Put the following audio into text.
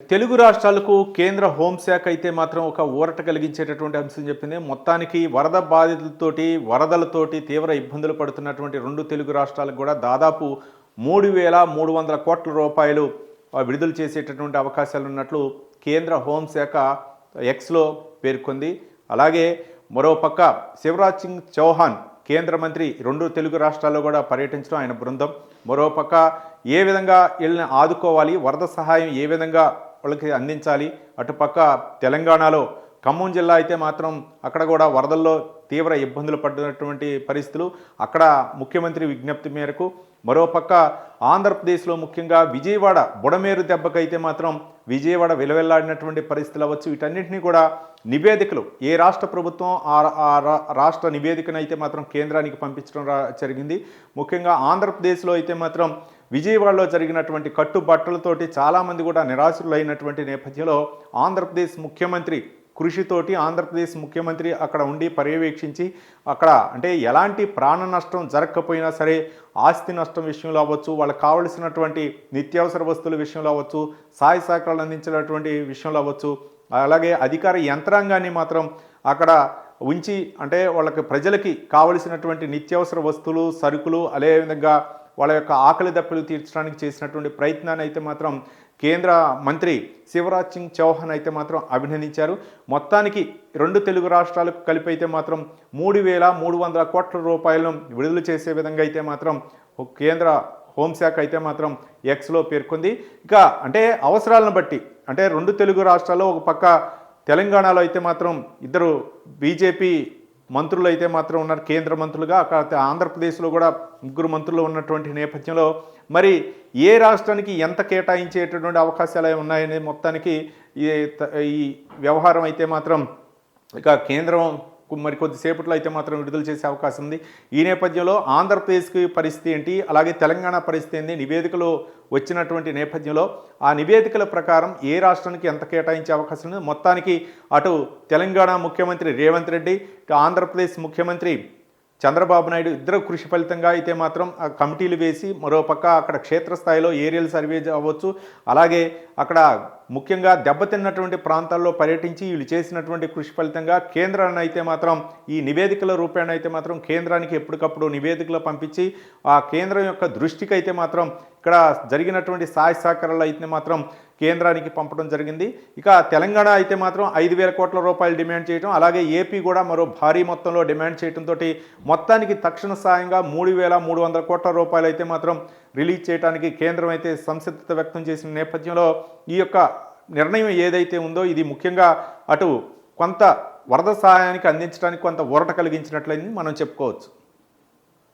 తెలుగు రాష్ట్రాలకు కేంద్ర హోంశాఖ అయితే మాత్రం ఒక ఊరట కలిగించేటటువంటి అంశం చెప్పింది. మొత్తానికి వరద బాధితులతోటి వరదలతోటి తీవ్ర ఇబ్బందులు పడుతున్నటువంటి రెండు తెలుగు రాష్ట్రాలకు కూడా దాదాపు 3,300 కోట్ల రూపాయలు విడుదల చేసేటటువంటి అవకాశాలు ఉన్నట్లు కేంద్ర హోంశాఖ ఎక్స్లో పేర్కొంది. అలాగే మరోపక్క శివరాజ్ సింగ్ చౌహాన్ కేంద్ర మంత్రి రెండు తెలుగు రాష్ట్రాల్లో కూడా పర్యటించడం ఆయన బృందం. మరోపక్క ఏ విధంగా వీళ్ళని ఆదుకోవాలి, వరద సహాయం ఏ విధంగా వాళ్ళకి అందించాలి, అటుపక్క తెలంగాణలో ఖమ్మం జిల్లా అయితే మాత్రం అక్కడ కూడా వరదల్లో తీవ్ర ఇబ్బందులు పడినటువంటి పరిస్థితులు, అక్కడ ముఖ్యమంత్రి విజ్ఞప్తి మేరకు మరోపక్క ఆంధ్రప్రదేశ్లో ముఖ్యంగా విజయవాడ బుడమేరు దెబ్బకైతే మాత్రం విజయవాడ విలవెల్లాడినటువంటి పరిస్థితులు అవ్వచ్చు. వీటన్నింటినీ కూడా నివేదికలు ఏ రాష్ట్ర ప్రభుత్వం ఆ రాష్ట్ర నివేదికను అయితే మాత్రం కేంద్రానికి పంపించడం జరిగింది. ముఖ్యంగా ఆంధ్రప్రదేశ్లో అయితే మాత్రం విజయవాడలో జరిగినటువంటి కట్టుబట్టలతోటి చాలామంది కూడా నిరాశులైనటువంటి నేపథ్యంలో ఆంధ్రప్రదేశ్ ముఖ్యమంత్రి కృషితోటి ఆంధ్రప్రదేశ్ ముఖ్యమంత్రి అక్కడ ఉండి పర్యవేక్షించి అక్కడ అంటే ఎలాంటి ప్రాణ నష్టం జరగకపోయినా సరే ఆస్తి నష్టం విషయంలో అవ్వచ్చు, వాళ్ళకి కావలసినటువంటి నిత్యావసర వస్తువుల విషయంలో అవ్వచ్చు, సహాయ సహకారాలు అందించినటువంటి విషయంలో అవ్వచ్చు, అలాగే అధికార యంత్రాంగాన్ని మాత్రం అక్కడ ఉంచి అంటే వాళ్ళకి ప్రజలకి కావలసినటువంటి నిత్యావసర వస్తువులు సరుకులు అదేవిధంగా వాళ్ళ యొక్క ఆకలి దప్పులు తీర్చడానికి చేసినటువంటి ప్రయత్నాన్ని అయితే మాత్రం కేంద్ర మంత్రి శివరాజ్ సింగ్ చౌహాన్ అయితే మాత్రం అభినందించారు. మొత్తానికి రెండు తెలుగు రాష్ట్రాలకు కలిపి అయితే మాత్రం 3,300 కోట్ల రూపాయలను విడుదల చేసే విధంగా అయితే మాత్రం కేంద్ర హోంశాఖ అయితే మాత్రం ఎక్స్లో పేర్కొంది. ఇక అంటే అవసరాలను బట్టి అంటే రెండు తెలుగు రాష్ట్రాల్లో ఒక పక్క తెలంగాణలో అయితే మాత్రం ఇద్దరు బీజేపీ మంత్రులు అయితే మాత్రం ఉన్నారు కేంద్ర మంత్రులుగా, అక్కడ ఆంధ్రప్రదేశ్లో కూడా ముగ్గురు మంత్రులు ఉన్నటువంటి నేపథ్యంలో మరి ఏ రాష్ట్రానికి ఎంత కేటాయించేటటువంటి అవకాశాలు ఉన్నాయనే మొత్తానికి ఈ వ్యవహారం అయితే మాత్రం ఇక కేంద్రం మరి కొద్దిసేపట్లో అయితే మాత్రం విడుదల చేసే అవకాశం ఉంది. ఈ నేపథ్యంలో ఆంధ్రప్రదేశ్కి పరిస్థితి ఏంటి, అలాగే తెలంగాణ పరిస్థితి ఏంటి, నివేదికలు వచ్చినటువంటి నేపథ్యంలో ఆ నివేదికల ప్రకారం ఏ రాష్ట్రానికి ఎంత కేటాయించే అవకాశం ఉంది. మొత్తానికి అటు తెలంగాణ ముఖ్యమంత్రి రేవంత్ రెడ్డి, ఆంధ్రప్రదేశ్ ముఖ్యమంత్రి చంద్రబాబు నాయుడు ఇద్దరు కృషి ఫలితంగా అయితే మాత్రం ఆ కమిటీలు వేసి మరోపక్క అక్కడ క్షేత్రస్థాయిలో ఏరియల్ సర్వే అవ్వచ్చు, అలాగే అక్కడ ముఖ్యంగా దెబ్బతిన్నటువంటి ప్రాంతాల్లో పర్యటించి వీళ్ళు చేసినటువంటి కృషి ఫలితంగా కేంద్రాన్ని అయితే మాత్రం ఈ నివేదికల రూపేణ అయితే మాత్రం కేంద్రానికి ఎప్పటికప్పుడు నివేదికలు పంపించి ఆ కేంద్రం యొక్క దృష్టికి అయితే మాత్రం ఇక్కడ జరిగినటువంటి సహాయ సహకారాలు అయితే మాత్రం కేంద్రానికి పంపడం జరిగింది. ఇక తెలంగాణ అయితే మాత్రం 5,000 కోట్ల రూపాయలు డిమాండ్ చేయడం, అలాగే ఏపీ కూడా మరో భారీ మొత్తంలో డిమాండ్ చేయడంతో మొత్తానికి తక్షణ సాయంగా 3,300 కోట్ల రూపాయలు అయితే మాత్రం రిలీజ్ చేయడానికి కేంద్రం అయితే సంసిద్ధత వ్యక్తం చేసిన నేపథ్యంలో ఈ యొక్క నిర్ణయం ఏదైతే ఉందో ఇది ముఖ్యంగా అటు కొంత వరద సహాయానికి అందించడానికి కొంత ఊరట కలిగించినట్లయింది మనం చెప్పుకోవచ్చు.